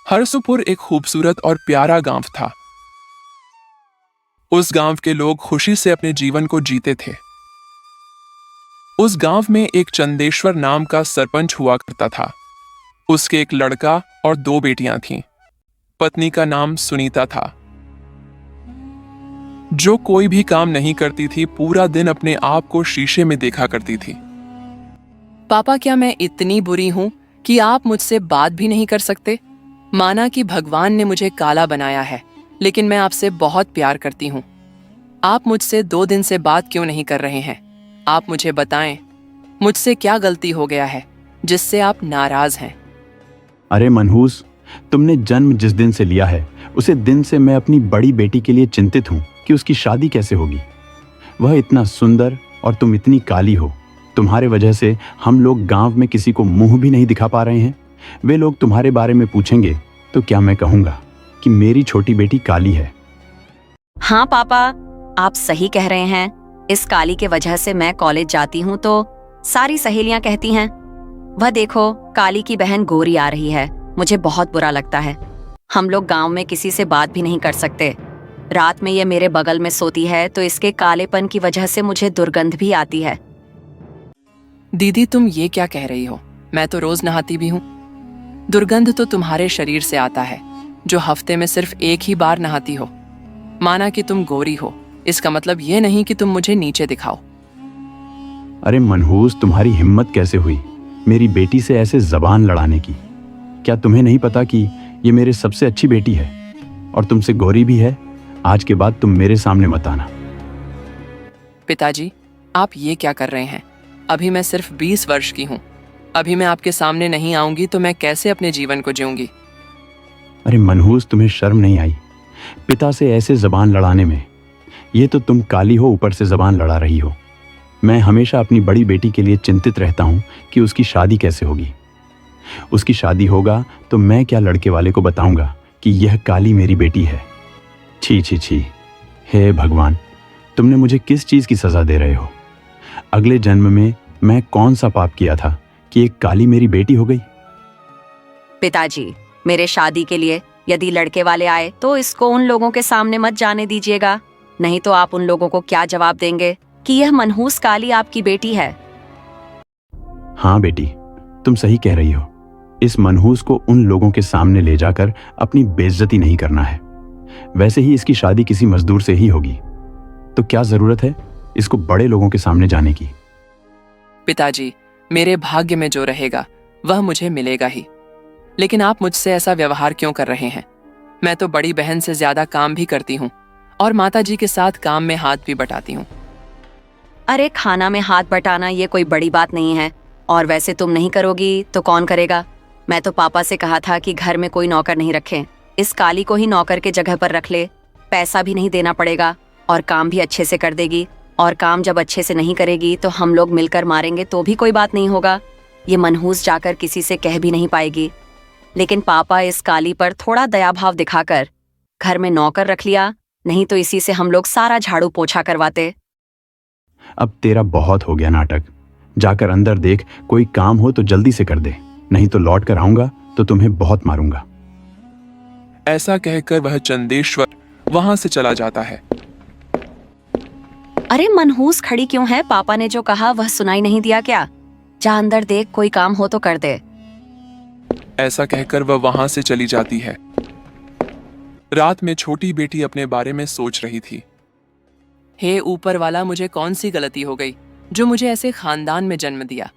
हरसुपुर एक खूबसूरत और प्यारा गांव था। उस गांव के लोग खुशी से अपने जीवन को जीते थे। उस गांव में एक चंदेश्वर नाम का सरपंच हुआ करता था। उसके एक लड़का और दो बेटियां थीं। पत्नी का नाम सुनीता था, जो कोई भी काम नहीं करती थी, पूरा दिन अपने आप को शीशे में देखा करती थी। पापा, क्या मैं इतनी बुरी हूं कि आप मुझसे बात भी नहीं कर सकते? माना कि भगवान ने मुझे काला बनाया है, लेकिन मैं आपसे बहुत प्यार करती हूँ। आप मुझसे 2 दिन से बात क्यों नहीं कर रहे हैं? आप मुझे बताएं, मुझसे क्या गलती हो गया है जिससे आप नाराज हैं? अरे मनहूस, तुमने जन्म जिस दिन से लिया है उसे दिन से मैं अपनी बड़ी बेटी के लिए चिंतित हूँ कि उसकी शादी कैसे होगी। वह इतना सुंदर और तुम इतनी काली हो। तुम्हारे वजह से हम लोग गांव में किसी को मुंह भी नहीं दिखा पा रहे हैं। वे लोग तुम्हारे बारे में पूछेंगे तो क्या मैं कहूँगा कि मेरी छोटी बेटी काली है? हाँ पापा, आप सही कह रहे हैं। इस काली के वजह से मैं कॉलेज जाती हूँ तो सारी सहेलियां कहती हैं, वह देखो काली की बहन गोरी आ रही है। मुझे बहुत बुरा लगता है। हम लोग गांव में किसी से बात भी नहीं कर सकते। रात में ये मेरे बगल में सोती है तो इसके कालेपन की वजह से मुझे दुर्गंध भी आती है। दीदी, तुम ये क्या कह रही हो? मैं तो रोज नहाती भी हूँ। दुर्गंध तो तुम्हारे शरीर से आता है, जो हफ्ते में सिर्फ एक ही बार नहाती हो। माना कि तुम गोरी हो, इसका मतलब ये नहीं कि तुम मुझे नीचे दिखाओ। अरे मनहूस, तुम्हारी हिम्मत कैसे हुई मेरी बेटी से ऐसे जबान लड़ाने की? क्या तुम्हें नहीं पता कि ये मेरे सबसे अच्छी बेटी है और तुमसे गोरी भी है? आज के बाद तुम मेरे सामने मत आना। पिताजी, आप ये क्या कर रहे हैं? अभी मैं सिर्फ 20 वर्ष की हूँ। अभी मैं आपके सामने नहीं आऊंगी तो मैं कैसे अपने जीवन को जीऊंगी? अरे मनहूस, तुम्हें शर्म नहीं आई पिता से ऐसे जबान लड़ाने में? ये तो तुम काली हो, ऊपर से जबान लड़ा रही हो। मैं हमेशा अपनी बड़ी बेटी के लिए चिंतित रहता हूँ कि उसकी शादी कैसे होगी। उसकी शादी होगा तो मैं क्या लड़के वाले को बताऊंगा कि यह काली मेरी बेटी है? छी छी छी! हे भगवान, तुमने मुझे किस चीज की सजा दे रहे हो? अगले जन्म में मैं कौन सा पाप किया था कि एक काली मेरी बेटी हो गई? पिताजी, मेरे शादी के लिए यदि लड़के वाले आए तो इसको उन लोगों के सामने मत जाने दीजिएगा, नहीं तो आप उन लोगों को क्या जवाब देंगे कि यह मनहूस काली आपकी बेटी है। हाँ बेटी, तुम सही कह रही हो। इस मनहूस को उन लोगों के सामने ले जाकर अपनी बेइज्जती नहीं करना है। वैसे ही इसकी शादी किसी मजदूर से ही होगी, तो क्या जरूरत है इसको बड़े लोगों के सामने जाने की? पिताजी, मेरे भाग्य में जो रहेगा वह मुझे मिलेगा ही। लेकिन आप मुझसे ऐसा व्यवहार क्यों कर रहे हैं? मैं तो बड़ी बहन से ज्यादा काम भी करती हूँ और माताजी के साथ काम में हाथ भी बटाती हूँ। अरे, खाना में हाथ बटाना ये कोई बड़ी बात नहीं है, और वैसे तुम नहीं करोगी तो कौन करेगा? मैं तो पापा से कहा था कि घर में कोई नौकर नहीं रखें। इस काली को ही नौकर के जगह पर रख ले। पैसा भी नहीं देना पड़ेगा और काम भी अच्छे से कर देगी। और काम जब अच्छे से नहीं करेगी तो हम लोग मिलकर मारेंगे तो भी कोई बात नहीं होगा। ये मनहूस जाकर किसी से कह भी नहीं पाएगी। लेकिन पापा इस काली पर थोड़ा दयाभाव दिखाकर घर में नौकर रख लिया, नहीं तो इसी से हम लोग सारा झाड़ू पोछा करवाते। अब तेरा बहुत हो गया नाटक। जाकर अंदर देख, कोई काम हो तो जल्दी से कर दे, नहीं तो लौट कर आऊंगा तो तुम्हें बहुत मारूंगा। ऐसा कहकर वह चंदेश्वर वहां से चला जाता है। अरे मनहूस खड़ी क्यों है? पापा ने जो कहा वह सुनाई नहीं दिया क्या? जा अंदर देख, कोई काम हो तो कर दे। ऐसा कहकर वह वहां से चली जाती है। रात में छोटी बेटी अपने बारे में सोच रही थी। हे ऊपर वाला, मुझे कौन सी गलती हो गई जो मुझे ऐसे खानदान में जन्म दिया?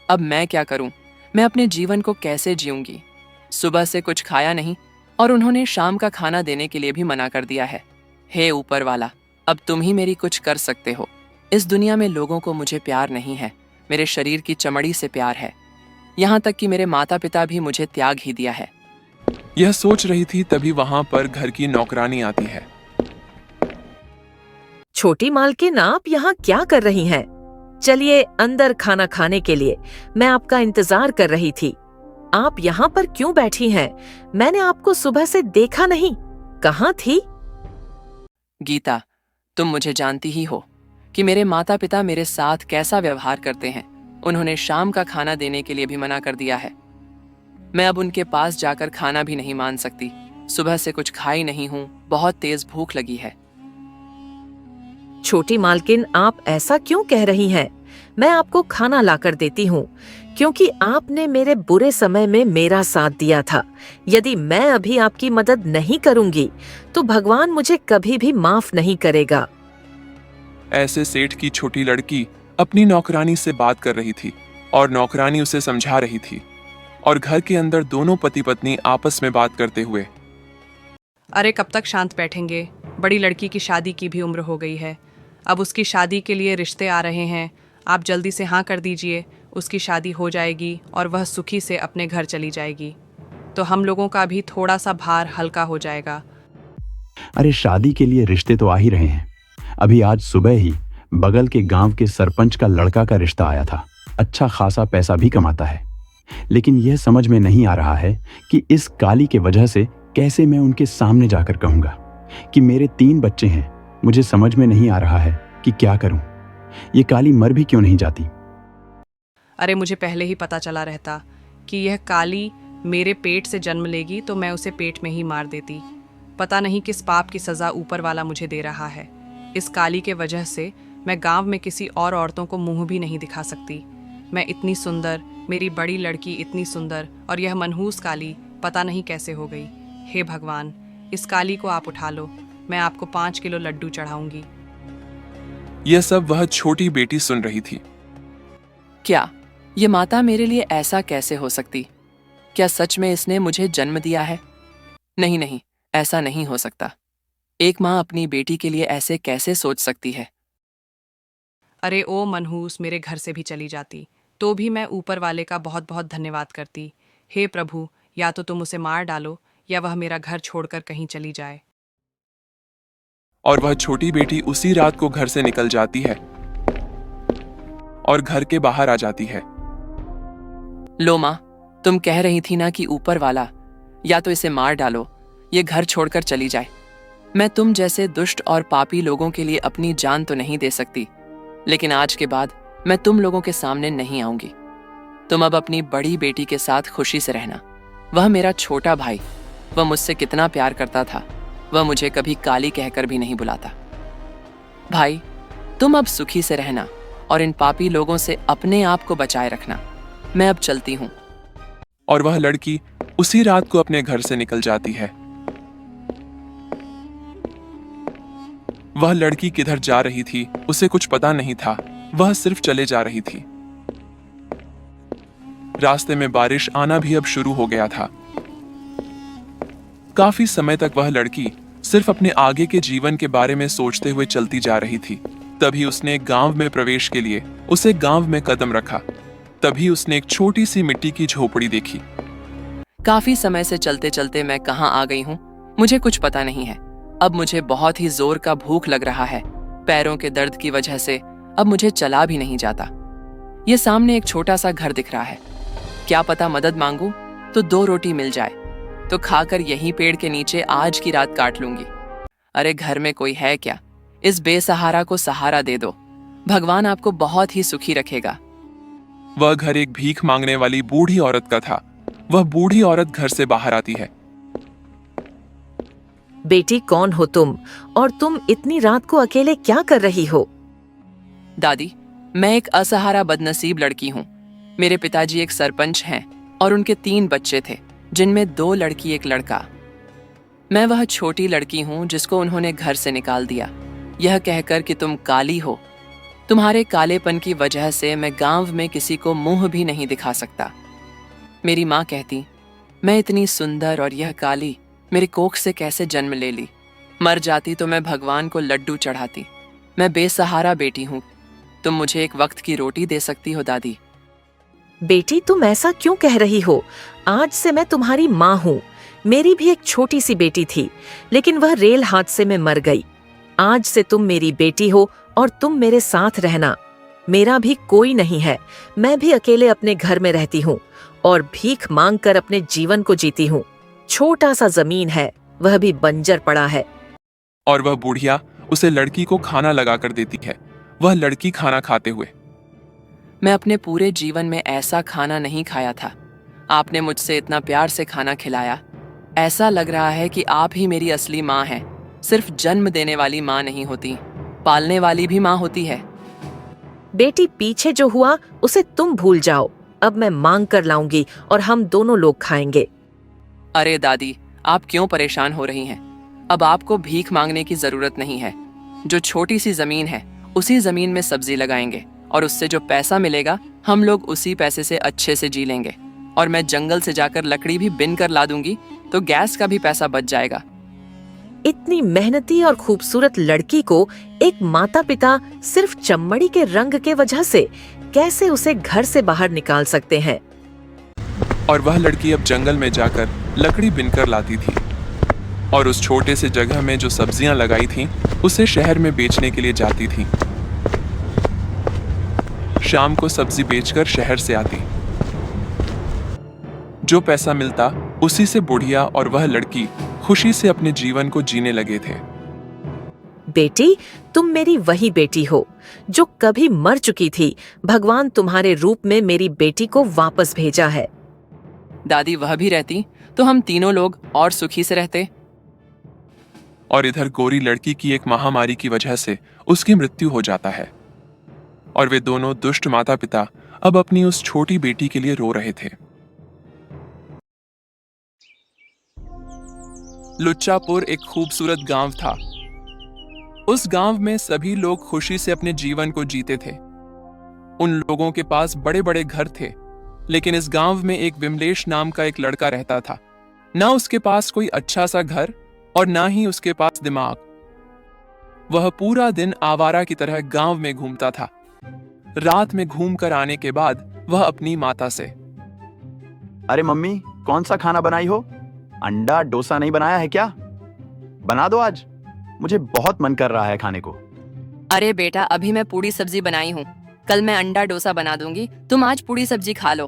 अब मैं क्या करूं? मैं अपने जीवन को कैसे जीऊंगी? सुबह से कुछ खाया नहीं और उन्होंने शाम का खाना देने के लिए भी मना कर दिया है। हे ऊपर वाला, अब तुम ही मेरी कुछ कर सकते हो। इस दुनिया में लोगों को मुझे प्यार नहीं है, मेरे शरीर की चमड़ी से प्यार है। यहाँ तक कि मेरे माता पिता भी मुझे त्याग ही दिया है। यह सोच रही थी, तभी वहां पर घर की नौकरानी आती है। छोटी मालकिन, आप यहाँ क्या कर रही हैं? चलिए अंदर खाना खाने के लिए, मैं आपका इंतजार कर रही थी। आप यहाँ पर क्यों बैठी हैं? मैंने आपको सुबह से देखा नहीं, कहाँ थी? गीता, तुम मुझे जानती ही हो कि मेरे माता पिता मेरे साथ कैसा व्यवहार करते हैं। उन्होंने शाम का खाना देने के लिए भी मना कर दिया है। मैं अब उनके पास जाकर खाना भी नहीं मान सकती। सुबह से कुछ खाई नहीं हूँ, बहुत तेज भूख लगी है। छोटी मालकिन, आप ऐसा क्यों कह रही हैं? मैं आपको खाना लाकर देती हूँ, क्योंकि आपने मेरे बुरे समय में मेरा साथ दिया था। यदि मैं अभी आपकी मदद नहीं करूंगी, तो भगवान मुझे कभी भी माफ नहीं करेगा। ऐसे सेठ की छोटी लड़की अपनी नौकरानी से बात कर रही थी और नौकरानी उसे समझा रही थी, और घर के अंदर दोनों पति पत्नी आपस में बात करते हुए। अरे कब तक शांत बैठेंगे? बड़ी लड़की की शादी की भी उम्र हो गई है। अब उसकी शादी के लिए रिश्ते आ रहे हैं। आप जल्दी से हाँ कर दीजिए, उसकी शादी हो जाएगी और वह सुखी से अपने घर चली जाएगी, तो हम लोगों का भी थोड़ा सा भार हल्का हो जाएगा। अरे शादी के लिए रिश्ते तो आ ही रहे हैं। अभी आज सुबह ही बगल के गांव के सरपंच का लड़का का रिश्ता आया था। अच्छा खासा पैसा भी कमाता है, लेकिन यह समझ में नहीं आ रहा है कि इस काली के वजह से कैसे मैं उनके सामने जाकर कहूंगा कि मेरे 3 बच्चे हैं। मुझे समझ में नहीं आ रहा है कि क्या करूं। ये काली मर भी क्यों नहीं जाती? अरे मुझे पहले ही पता चला रहता कि यह काली मेरे पेट से जन्म लेगी तो मैं उसे पेट में ही मार देती। पता नहीं किस पाप की सज़ा ऊपर वाला मुझे दे रहा है। इस काली के वजह से मैं गांव में किसी और औरतों को मुंह भी नहीं दिखा सकती। मैं इतनी सुंदर, मेरी बड़ी लड़की इतनी सुंदर, और यह मनहूस काली पता नहीं कैसे हो गई। हे भगवान, इस काली को आप उठा लो। मैं आपको 5 किलो लड्डू चढ़ाऊंगी। यह सब वह छोटी बेटी सुन रही थी। क्या ये माता मेरे लिए ऐसा कैसे हो सकती? क्या सच में इसने मुझे जन्म दिया है? नहीं नहीं, ऐसा नहीं हो सकता। एक माँ अपनी बेटी के लिए ऐसे कैसे सोच सकती है? अरे ओ मनहूस मेरे घर से भी चली जाती तो भी मैं ऊपर वाले का बहुत बहुत धन्यवाद करती। हे प्रभु, या तो तुम उसे मार डालो या वह मेरा घर छोड़कर कहीं चली जाए। और वह छोटी बेटी उसी रात को घर से निकल जाती है और घर के बाहर आ जाती है। लो माँ, तुम कह रही थी ना कि ऊपर वाला या तो इसे मार डालो, ये घर छोड़कर चली जाए। मैं तुम जैसे दुष्ट और पापी लोगों के लिए अपनी जान तो नहीं दे सकती, लेकिन आज के बाद मैं तुम लोगों के सामने नहीं आऊंगी। तुम अब अपनी बड़ी बेटी के साथ खुशी से रहना। वह मेरा छोटा भाई, वह मुझसे कितना प्यार करता था। वह मुझे कभी काली कहकर भी नहीं बुलाता। भाई, तुम अब सुखी से रहना और इन पापी लोगों से अपने आप को बचाए रखना। मैं अब चलती हूँ। और वह लड़की उसी रात को अपने घर से निकल जाती है। वह लड़की किधर जा रही थी उसे कुछ पता नहीं था, वह सिर्फ चले जा रही थी। रास्ते में बारिश आना भी अब शुरू हो गया था। काफी समय तक वह लड़की सिर्फ अपने आगे के जीवन के बारे में सोचते हुए चलती जा रही थी। तभी उसने गांव में प्रवेश के लिए उसे गांव में कदम रखा। तभी उसने एक छोटी सी मिट्टी की झोपड़ी देखी। काफी समय से चलते चलते मैं कहाँ आ गई हूँ, मुझे कुछ पता नहीं है। अब मुझे बहुत ही जोर का भूख लग रहा है। पैरों के दर्द की वजह से अब मुझे चला भी नहीं जाता। ये सामने एक छोटा सा घर दिख रहा है। क्या पता मदद मांगू तो 2 रोटी मिल जाए, तो खाकर यहीं पेड़ के नीचे आज की रात काट लूंगी। अरे घर में कोई है क्या? इस बेसहारा को सहारा दे दो। भगवान आपको बहुत ही सुखी रखेगा। वह घर एक भीख मांगने वाली बूढ़ी औरत का था। वह बूढ़ी औरत घर से बाहर आती है। बेटी, कौन हो तुम और तुम इतनी रात को अकेले क्या कर रही हो? दादी, मैं एक असहारा बदनसीब लड़की हूँ। मेरे पिताजी एक सरपंच हैं और उनके 3 बच्चे थे, जिनमें 2 लड़की 1 लड़का। मैं वह छोटी लड़की हूँ जिसको उन्होंने घर से निकाल दिया, यह कहकर कि तुम काली हो। तुम्हारे कालेपन की वजह से मैं गांव में किसी को मुंह भी नहीं दिखा सकता। मेरी माँ कहती, मैं इतनी सुंदर और यह काली मेरी कोख से कैसे जन्म ले ली। मर जाती तो मैं भगवान को लड्डू चढ़ाती। मैं बेसहारा बेटी हूँ। तुम मुझे एक वक्त की रोटी दे सकती हो दादी? बेटी, तुम ऐसा क्यों कह रही हो? आज से मैं तुम्हारी माँ हूँ। मेरी भी एक छोटी सी बेटी थी, लेकिन वह रेल हादसे में मर गई। आज से तुम मेरी बेटी हो और तुम मेरे साथ रहना। मेरा भी कोई नहीं है। मैं भी अकेले अपने घर में रहती हूँ और भीख मांग कर अपने जीवन को जीती हूँ। छोटा सा जमीन है, वह भी बंजर पड़ा है। और वह बुढ़िया उसे लड़की को खाना लगाकर देती है। वह लड़की खाना खाते हुए, मैं अपने पूरे जीवन में ऐसा खाना नहीं खाया था। आपने मुझसे इतना प्यार से खाना खिलाया। ऐसा लग रहा है कि आप ही मेरी असली माँ हैं। सिर्फ जन्म देने वाली माँ नहीं होती, पालने वाली भी माँ होती है। बेटी, पीछे जो हुआ उसे तुम भूल जाओ। अब मैं मांग कर लाऊंगी और हम दोनों लोग खाएंगे। अरे दादी, आप क्यों परेशान हो रही हैं? अब आपको भीख मांगने की जरूरत नहीं है। जो छोटी सी जमीन है, उसी जमीन में सब्जी लगाएंगे और उससे जो पैसा मिलेगा हम लोग उसी पैसे से अच्छे से जी लेंगे। और मैं जंगल से जाकर लकड़ी भी बिन कर ला दूंगी, तो गैस का भी पैसा बच जाएगा। इतनी मेहनती और खूबसूरत लड़की को एक माता पिता सिर्फ चमड़ी के रंग के वजह से कैसे उसे घर से बाहर निकाल सकते हैं? और वह लड़की अब जंगल में जाकर लकड़ी बिनकर लाती थी और उस छोटे से जगह में जो सब्जियां लगाई थीं, उसे शहर में बेचने के लिए जाती थी। शाम को सब्जी बेचकर शहर से आती। जो पैसा मिलता उसी से बुढ़िया और वह लड़की खुशी से अपने जीवन को जीने लगे थे। बेटी, तुम मेरी वही बेटी हो जो कभी मर चुकी थी। भगवान तुम्हारे रूप में मेरी बेटी को वापस भेजा है। दादी वह भी रहती तो हम तीनों लोग और सुखी से रहते। और इधर गोरी लड़की की एक महामारी की वजह से उसकी मृत्यु हो जाता है और वे दोनों दुष्ट माता पिता अब अपनी उस छोटी बेटी के लिए रो रहे थे। लुच्चापुर एक खूबसूरत गांव था। उस गांव में सभी लोग खुशी से अपने जीवन को जीते थे। उन लोगों के पास बड़े बड़े घर थे, लेकिन इस गांव में एक विमलेश नाम का एक लड़का रहता था। ना उसके पास कोई अच्छा सा घर और ना ही उसके पास दिमाग। वह पूरा दिन आवारा की तरह गांव में घूमता था। रात में घूम कर आने के बाद वह अपनी माता से, अरे मम्मी, कौन सा खाना बनाई हो? अंडा डोसा नहीं बनाया है क्या? बना दो आज, मुझे बहुत मन कर रहा है खाने को। अरे बेटा, अभी मैं पूड़ी सब्जी बनाई हूँ। कल मैं अंडा डोसा बना दूंगी, तुम आज पूड़ी सब्जी खा लो।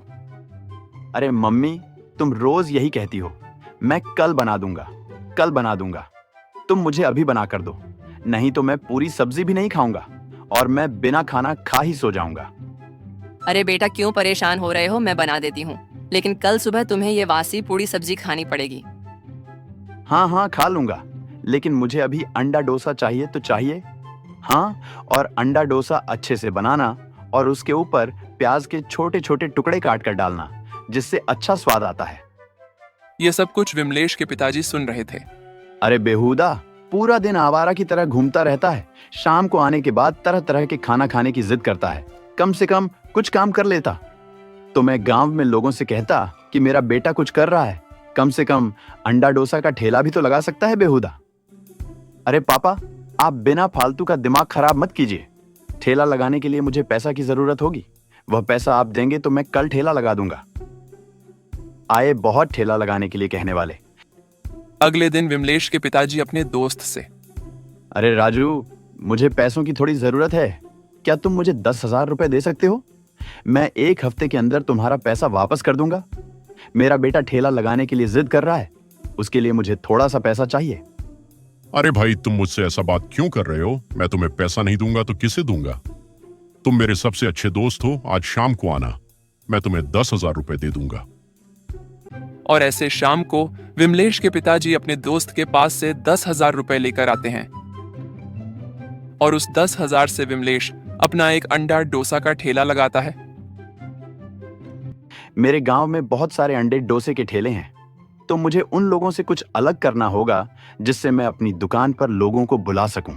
अरे मम्मी, तुम रोज यही कहती हो। मैं कल बना दूंगा, कल बना दूंगा। तुम मुझे अभी बना कर दो, नहीं तो मैं पूरी सब्जी भी नहीं खाऊंगा और मैं बिना खाना खा ही सो जाऊंगा। अरे बेटा, क्यों परेशान हो रहे हो? मैं बना देती हूँ, लेकिन कल सुबह तुम्हें ये वासी पूड़ी सब्जी खानी पड़ेगी। हाँ हाँ, खा लूंगा, लेकिन मुझे अभी अंडा डोसा चाहिए तो चाहिए। हाँ, और अंडा डोसा अच्छे से बनाना और उसके ऊपर प्याज के छोटे छोटे टुकड़े काट कर डालना, जिससे अच्छा स्वाद आता है। यह सब कुछ विमलेश के पिताजी सुन रहे थे। अरे बेहुदा, पूरा दिन आवारा की तरह घूमता रहता है। शाम को आने के बाद तरह तरह के खाना खाने की जिद करता है। कम से कम कुछ काम कर लेता तो मैं गांव में लोगों से कहता कि मेरा बेटा कुछ कर रहा है। कम से कम अंडा डोसा का ठेला भी तो लगा सकता है बेहुदा। अरे पापा, आप बिना फालतू का दिमाग खराब मत कीजिए। ठेला लगाने के लिए मुझे पैसा की जरूरत होगी। वह पैसा आप देंगे तो मैं कल ठेला लगा दूंगा। आए बहुत ठेला लगाने के लिए कहने वाले। अगले दिन विमलेश के पिताजी अपने दोस्त से, अरे राजू, मुझे पैसों की थोड़ी जरूरत है। क्या तुम मुझे 10,000 रुपए दे सकते हो? मैं 1 हफ्ते के अंदर तुम्हारा पैसा वापस कर दूंगा। मेरा बेटा ठेला लगाने के लिए जिद कर रहा है, उसके लिए मुझे थोड़ा सा पैसा चाहिए। अरे भाई, तुम मुझसे ऐसा बात क्यों कर रहे हो? मैं तुम्हें पैसा नहीं दूंगा तो किसे दूंगा? तुम मेरे सबसे अच्छे दोस्त हो। आज शाम को आना, मैं तुम्हें 10,000 रुपए दे दूंगा। और ऐसे शाम को विमलेश के पिताजी अपने दोस्त के पास से 10,000 रुपए लेकर आते हैं और उस 10,000 से विमलेश अपना एक अंडा डोसा का ठेला लगाता है। मेरे गांव में बहुत सारे अंडे डोसे के ठेले हैं, तो मुझे उन लोगों से कुछ अलग करना होगा जिससे मैं अपनी दुकान पर लोगों को बुला सकूं।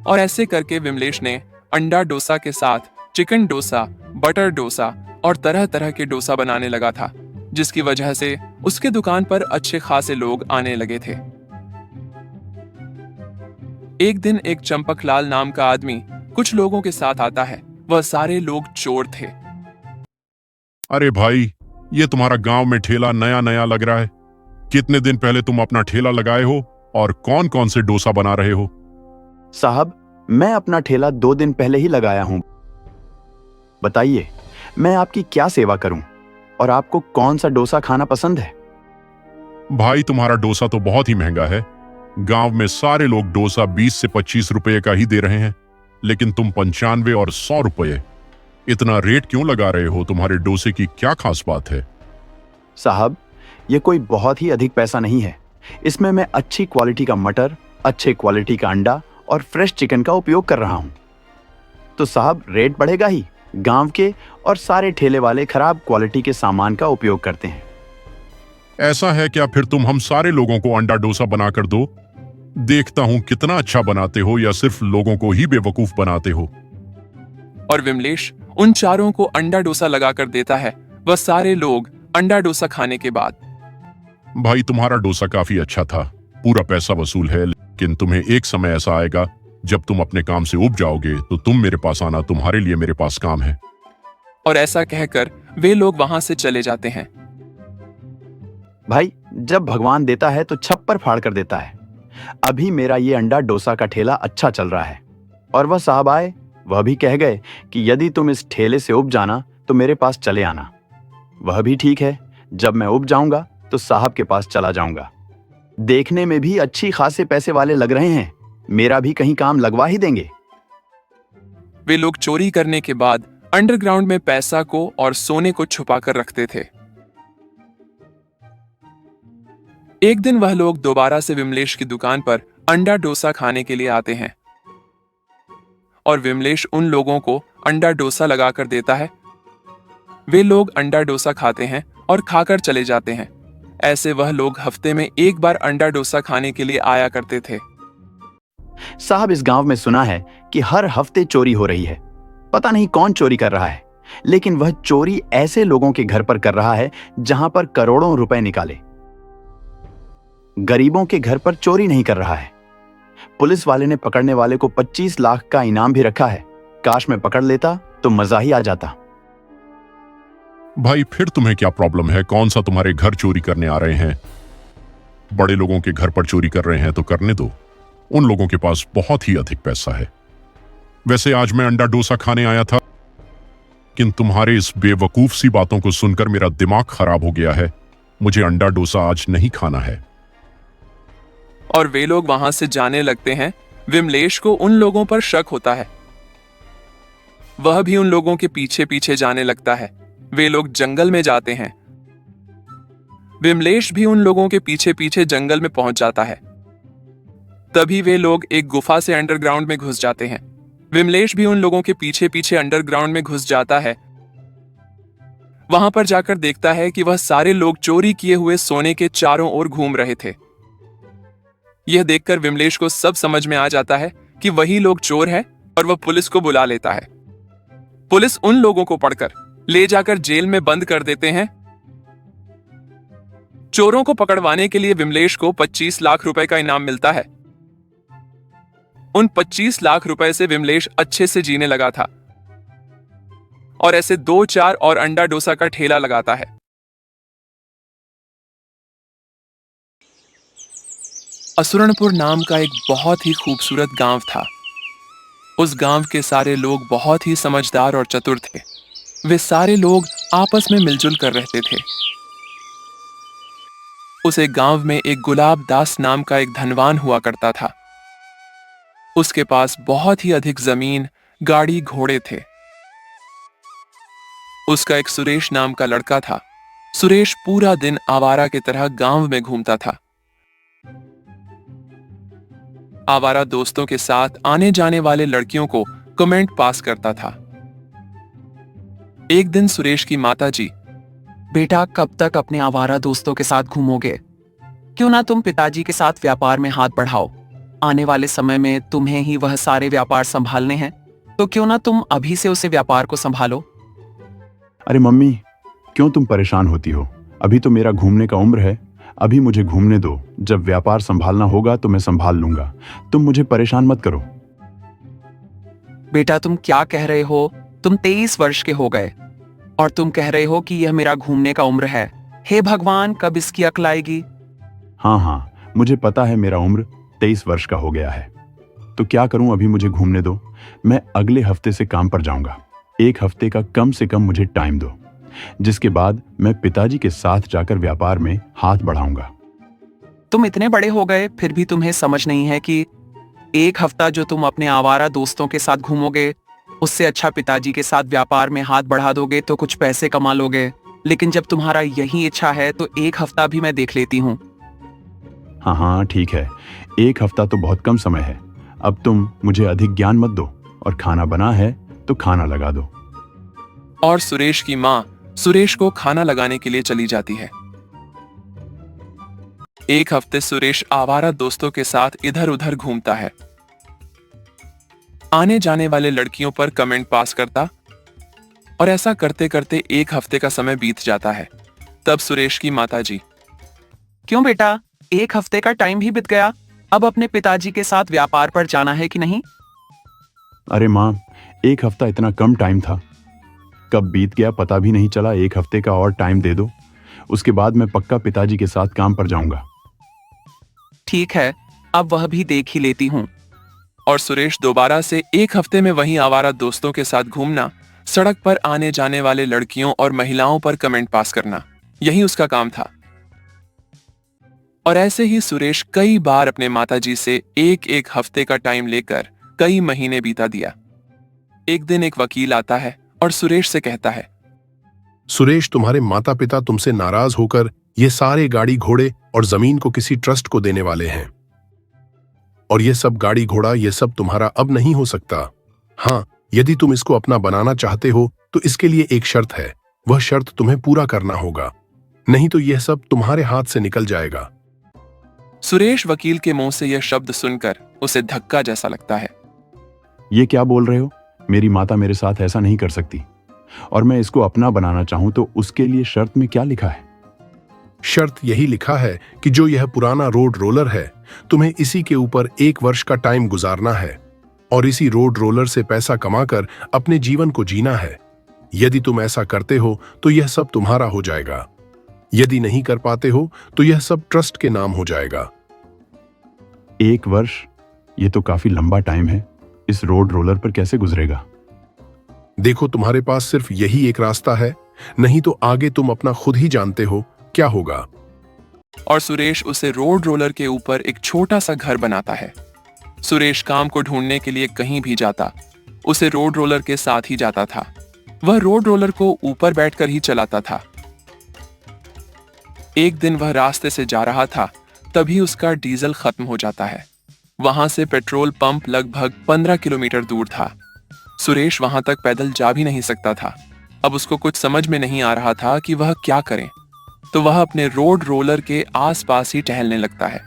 और ऐसे करके विमलेश ने अंडा डोसा के साथ चिकन डोसा, बटर डोसा और तरह तरह के डोसा बनाने लगा था, जिसकी वजह से उसके दुकान पर अच्छे खासे लोग आने लगे थे। एक दिन एक चंपकलाल नाम का आदमी कुछ लोगों के साथ आता है। वह सारे लोग चोर थे। अरे भाई, ये तुम्हारा गांव में ठेला नया नया लग रहा है। कितने दिन पहले तुम अपना ठेला लगाए हो और कौन कौन से डोसा बना रहे हो? साहब, मैं अपना ठेला 2 दिन पहले ही लगाया हूं। बताइए, मैं आपकी क्या सेवा करूं और आपको कौन सा डोसा खाना पसंद है? भाई, तुम्हारा डोसा तो बहुत ही महंगा है। गांव में सारे लोग डोसा 20 से 25 रुपए का ही दे रहे हैं, लेकिन तुम 95 और 100 रुपए। इतना रेट क्यों लगा रहे हो? तुम्हारे डोसे की क्या खास बात है? साहब, ये कोई बहुत ही अधिक पैसा नहीं है। इसमें मैं अच्छी क्वालिटी का मटर, अच्छे क्वालिटी का अंडा और फ्रेश चिकन का उपयोग कर रहा हूं। तो साहब, रेट बढ़ेगा ही। गांव के और सारे ठेले वाले खराब क्वालिटी के सामान का उपयोग करते हैं। ऐसा है क्या? फिर तुम हम सारे लोगों को अंडा डोसा बनाकर दो। देखता हूं कितना अच्छा बनाते हो या सिर्फ लोगों को ही बेवकूफ बनाते हो। और विमलेश उन चारों को अंडा डोसा लगाकर देता है। वह सारे लोग अंडा डोसा खाने के बाद, भाई तुम्हारा डोसा काफी अच्छा था, पूरा पैसा वसूल है, लेकिन तुम्हें एक समय ऐसा आएगा जब तुम अपने काम से उब जाओगे तो तुम मेरे पास आना, तुम्हारे लिए मेरे पास काम है। और ऐसा कहकर वे लोग वहां से चले जाते हैं। भाई, जब भगवान देता है तो छप्पर फाड़ कर देता है। अभी मेरा ये अंडा डोसा का ठेला अच्छा चल रहा है और वह साहब आए, वह भी कह गए कि यदि तुम इस ठेले से उब जाना तो मेरे पास चले आना। वह भी ठीक है, जब मैं उब जाऊंगा तो साहब के पास चला जाऊंगा। देखने में भी अच्छी खासे पैसे वाले लग रहे हैं, मेरा भी कहीं काम लगवा ही देंगे। वे लोग चोरी करने के बाद अंडरग्राउंड में पैसा को और सोने को छुपा कर रखते थे। एक दिन वह लोग दोबारा से विमलेश की दुकान पर अंडा डोसा खाने के लिए आते हैं और विमलेश उन लोगों को अंडा डोसा लगाकर देता है। वे लोग अंडा डोसा खाते हैं और खाकर चले जाते हैं। ऐसे वह लोग हफ्ते में एक बार अंडा डोसा खाने के लिए आया करते थे। साहब, इस गांव में सुना है कि हर हफ्ते चोरी हो रही है। पता नहीं कौन चोरी कर रहा है, लेकिन वह चोरी ऐसे लोगों के घर पर कर रहा है जहां पर करोड़ों रुपए निकाले। गरीबों के घर पर चोरी नहीं कर रहा है। पुलिस वाले ने पकड़ने वाले को 25 लाख का इनाम भी रखा है। काश मैं पकड़ लेता तो मजा ही आ जाता। भाई, फिर तुम्हें क्या प्रॉब्लम है? कौन सा तुम्हारे घर चोरी करने आ रहे हैं? बड़े लोगों के घर पर चोरी कर रहे हैं तो करने दो, उन लोगों के पास बहुत ही अधिक पैसा है। वैसे आज मैं अंडा डोसा खाने आया था, लेकिन तुम्हारे इस बेवकूफ सी बातों को सुनकर मेरा दिमाग खराब हो गया है। मुझे अंडा डोसा आज नहीं खाना है। और वे लोग वहां से जाने लगते हैं। विमलेश को उन लोगों पर शक होता है। वह भी उन लोगों के पीछे पीछे जाने लगता है। वे लोग जंगल में जाते हैं। विमलेश भी उन लोगों के पीछे पीछे जंगल में पहुंच जाता है। तभी वे लोग एक गुफा से अंडरग्राउंड में घुस जाते हैं। विमलेश भी उन लोगों के पीछे पीछे अंडरग्राउंड में घुस जाता है। वहां पर जाकर देखता है कि वह सारे लोग चोरी किए हुए सोने के चारों ओर घूम रहे थे। यह देखकर विमलेश को सब समझ में आ जाता है कि वही लोग चोर हैं और वह पुलिस को बुला लेता है। पुलिस उन लोगों को पकड़कर ले जाकर जेल में बंद कर देते हैं। चोरों को पकड़वाने के लिए विमलेश को 25 लाख रुपए का इनाम मिलता है। उन 25 लाख रुपए से विमलेश अच्छे से जीने लगा था और ऐसे 2-4 और अंडा डोसा का ठेला लगाता है। असुरणपुर नाम का एक बहुत ही खूबसूरत गांव था। उस गांव के सारे लोग बहुत ही समझदार और चतुर थे। वे सारे लोग आपस में मिलजुल कर रहते थे। उस एक गांव में एक गुलाब दास नाम का एक धनवान हुआ करता था। उसके पास बहुत ही अधिक जमीन, गाड़ी, घोड़े थे। उसका एक सुरेश नाम का लड़का था। सुरेश पूरा दिन आवारा की तरह गांव में घूमता था। आवारा दोस्तों के साथ आने जाने वाले लड़कियों को कमेंट पास करता था। एक दिन सुरेश की माताजी, बेटा, कब तक अपने आवारा दोस्तों के साथ घूमोगे? क्यों ना तुम पिताजी के साथ व्यापार में हाथ बढ़ाओ। आने वाले समय में तुम्हें ही वह सारे व्यापार संभालने हैं, तो क्यों ना तुम अभी से उसे व्यापार को संभालो। अरे मम्मी, क्यों तुम परेशान होती हो? अभी तो मेरा घूमने का उम्र है। अभी मुझे घूमने दो। जब व्यापार संभालना होगा तो मैं संभाल लूंगा। तुम मुझे परेशान मत करो। बेटा, तुम क्या कह रहे हो? तुम 23 वर्ष के हो गए और तुम कह रहे हो कि यह मेरा घूमने का उम्र है। हे भगवान, कब इसकी अक्ल आएगी? हाँ, मुझे पता है मेरा उम्र 23 वर्ष का हो गया है। तो क्या करूं? अभी मुझे घूमने दो। मैं अगले हफ्ते से काम पर जाऊंगा। एक हफ्ते का कम से कम मुझे टाइम दो, जिसके बाद मैं पिताजी के साथ जाकर व्यापार में हाथ बढ़ाऊंगा। तुम इतने बड़े हो गए, फिर भी तुम्हें समझ नहीं है कि एक हफ्ता जो तुम अपने आवारा दोस्तों के साथ घूमोगे, उससे अच्छा पिताजी के साथ व्यापार में हाथ बढ़ा दोगे तो कुछ पैसे कमा लोगे। लेकिन जब तुम्हारा यही इच्छा है तो 1 हफ्ता भी मैं देख लेती हूँ। हाँ हाँ ठीक है, 1 हफ्ता तो बहुत कम समय है। अब तुम मुझे अधिक ज्ञान मत दो, और खाना बना है तो खाना लगा दो। और सुरेश की माँ सुरेश को खाना लगाने के लिए चली जाती है। 1 हफ्ते सुरेश आवारा दोस्तों के साथ इधर उधर घूमता है, आने जाने वाले लड़कियों पर कमेंट पास करता, और ऐसा करते करते 1 हफ्ते का समय बीत जाता है। तब सुरेश की माताजी, क्यों बेटा, 1 हफ्ते का टाइम भी बीत गया, अब अपने पिताजी के साथ व्यापार पर जाना है कि नहीं? अरे माँ, 1 हफ्ता इतना कम टाइम था, कब बीत गया पता भी नहीं चला। 1 हफ्ते का और टाइम दे दो, उसके बाद मैं पक्का पिताजी के साथ काम पर जाऊंगा। ठीक है, अब वह भी देख ही लेती हूँ। और सुरेश दोबारा से 1 हफ्ते में वहीं आवारा दोस्तों के साथ घूमना, सड़क पर आने जाने वाले लड़कियों और महिलाओं पर कमेंट पास करना, यही उसका काम था। और ऐसे ही सुरेश कई बार अपने माताजी से 1 हफ्ते का टाइम लेकर कई महीने बीता दिया। एक दिन एक वकील आता है और सुरेश से कहता है, सुरेश, तुम्हारे माता पिता तुमसे नाराज होकर ये सारे गाड़ी घोड़े और जमीन को किसी ट्रस्ट को देने वाले हैं, और ये सब गाड़ी घोड़ा ये सब तुम्हारा अब नहीं हो सकता। हाँ, यदि तुम इसको अपना बनाना चाहते हो तो इसके लिए एक शर्त है, वह शर्त तुम्हें पूरा करना होगा, नहीं तो यह सब तुम्हारे हाथ से निकल जाएगा। सुरेश वकील के मुंह से यह शब्द सुनकर उसे धक्का जैसा लगता है। ये क्या बोल रहे हो? मेरी माता मेरे साथ ऐसा नहीं कर सकती, और मैं इसको अपना बनाना चाहूं तो उसके लिए शर्त में क्या लिखा है? शर्त यही लिखा है कि जो यह पुराना रोड रोलर है, तुम्हें इसी के ऊपर 1 वर्ष का टाइम गुजारना है और इसी रोड रोलर से पैसा कमाकर अपने जीवन को जीना है। यदि तुम ऐसा करते हो तो यह सब तुम्हारा हो जाएगा, यदि नहीं कर पाते हो तो यह सब ट्रस्ट के नाम हो जाएगा। 1 वर्ष? ये तो काफी लंबा टाइम है, इस रोड रोलर पर कैसे गुजरेगा? देखो, तुम्हारे पास सिर्फ यही एक रास्ता है, नहीं तो आगे तुम अपना खुद ही जानते हो क्या होगा। और सुरेश उसे रोड रोलर के ऊपर एक छोटा सा घर बनाता है। सुरेश काम को ढूंढने के लिए कहीं भी जाता, उसे रोड रोलर के साथ ही जाता था। वह रोड रोलर को ऊपर बैठकर ही चलाता था। एक दिन वह रास्ते से जा रहा था, तभी उसका डीजल खत्म हो जाता है। वहां से पेट्रोल पंप लगभग 15 किलोमीटर दूर था। सुरेश वहां तक पैदल जा भी नहीं सकता था। अब उसको कुछ समझ में नहीं आ रहा था कि वह क्या करे, तो वह अपने रोड रोलर के आसपास ही टहलने लगता है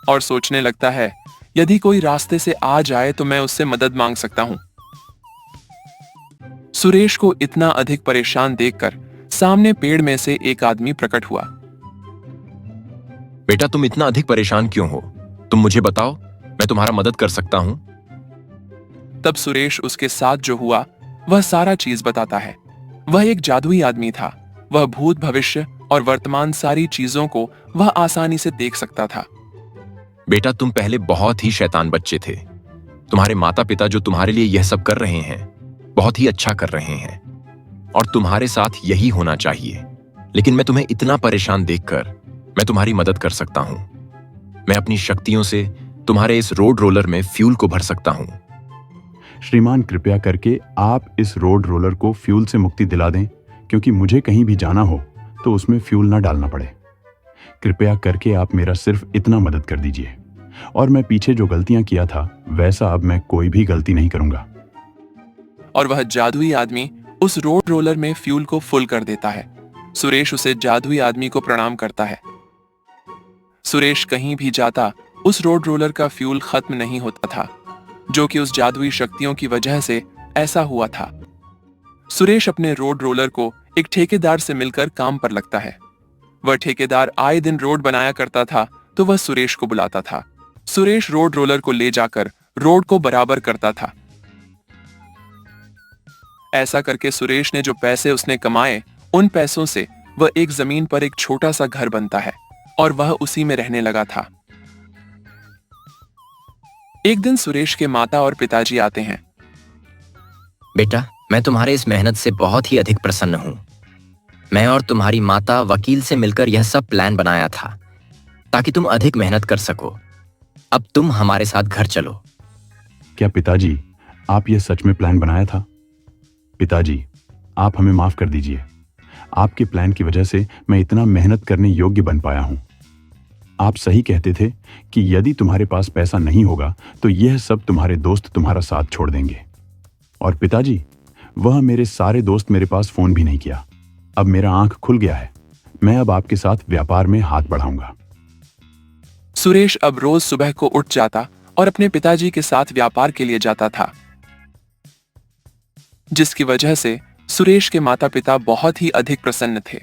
और सोचने लगता है, यदि कोई रास्ते से आ जाए तो मैं उससे मदद मांग सकता हूं। सुरेश को इतना अधिक परेशान देखकर सामने पेड़ में से एक आदमी प्रकट हुआ। बेटा, तुम इतना अधिक परेशान क्यों हो? तुम मुझे बताओ, मैं तुम्हारा मदद कर सकता हूं। तब सुरेश उसके साथ जो हुआ वह सारा चीज बताता है। वह एक जादुई आदमी था। वह भूत, भविष्य और वर्तमान सारी चीजों को वह आसानी से देख सकता था। बेटा, तुम पहले बहुत ही शैतान बच्चे थे। तुम्हारे माता पिता जो तुम्हारे लिए यह सब कर रहे हैं, बहुत ही अच्छा कर रहे हैं, और तुम्हारे साथ यही होना चाहिए। लेकिन मैं तुम्हें इतना परेशान देखकर मैं तुम्हारी मदद कर सकता हूं। मैं अपनी शक्तियों से तुम्हारे इस रोड रोलर में फ्यूल को भर सकता हूं। श्रीमान, कृपया करके आप इस रोड रोलर को फ्यूल से मुक्ति दिला दें, क्योंकि मुझे कहीं भी जाना हो तो उसमें फ्यूल ना डालना पड़े। कृपया करके आप मेरा सिर्फ इतना मदद कर दीजिए, और मैं पीछे जो गलतियां किया था वैसा अब मैं कोई भी गलती नहीं करूंगा। और वह जादुई आदमी उस रोड रोलर में फ्यूल को फुल कर देता है। सुरेश उसे जादुई आदमी को प्रणाम करता है। सुरेश कहीं भी जाता, उस रोड रोलर का फ्यूल खत्म नहीं होता था, जो कि उस जादुई शक्तियों की वजह से ऐसा हुआ था। सुरेश अपने रोड रोलर को एक ठेकेदार से मिलकर काम पर लगता है। वह ठेकेदार आए दिन रोड बनाया करता था, तो वह सुरेश को बुलाता था। सुरेश रोड रोलर को ले जाकर रोड को बराबर करता था। ऐसा करके सुरेश ने जो पैसे उसने कमाए, उन पैसों से वह एक जमीन पर एक छोटा सा घर बनता है और वह उसी में रहने लगा था। एक दिन सुरेश के माता और पिताजी आते हैं। बेटा, मैं तुम्हारे इस मेहनत से बहुत ही अधिक प्रसन्न हूं। मैं और तुम्हारी माता वकील से मिलकर यह सब प्लान बनाया था ताकि तुम अधिक मेहनत कर सको। अब तुम हमारे साथ घर चलो। क्या पिताजी, आप यह सच में प्लान बनाया था? पिताजी, आप हमें माफ कर दीजिए। आपके प्लान की वजह से मैं इतना मेहनत करने योग्य बन पाया हूं। आप सही कहते थे कि यदि तुम्हारे पास पैसा नहीं होगा तो यह सब तुम्हारे दोस्त तुम्हारा साथ छोड़ देंगे। और पिताजी, वह मेरे सारे दोस्त मेरे पास फोन भी नहीं किया। अब मेरा आंख खुल गया है। मैं अब आपके साथ व्यापार में हाथ बढ़ाऊंगा। सुरेश अब रोज सुबह को उठ जाता और अपने पिताजी के साथ व्यापार के लिए जाता था, जिसकी वजह से सुरेश के माता पिता बहुत ही अधिक प्रसन्न थे।